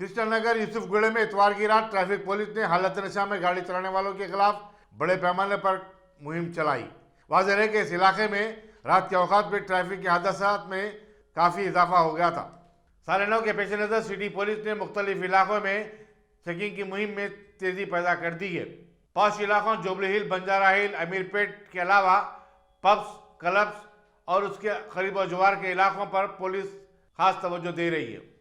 कृष्णनगर यूसुफगुड़े में इतवार की रात ट्रैफिक पुलिस ने हालत नशा में गाड़ी चलाने वालों के खिलाफ बड़े पैमाने पर मुहिम चलाई। वाज़ेह है कि इस इलाके में रात के औकात में ट्रैफिक के हादसात में काफ़ी इजाफा हो गया था। साढ़े 9 के पेश नज़र सिटी पुलिस ने मुख्तलिफ इलाकों में चेकिंग की मुहिम में तेज़ी पैदा कर दी है। पॉश इलाकों जुबली हिल, बंजारा हिल, अमीरपेट के अलावा पब्स, क्लब्स और उसके करीब जवार के इलाकों पर पुलिस खास तवज्जो दे रही है।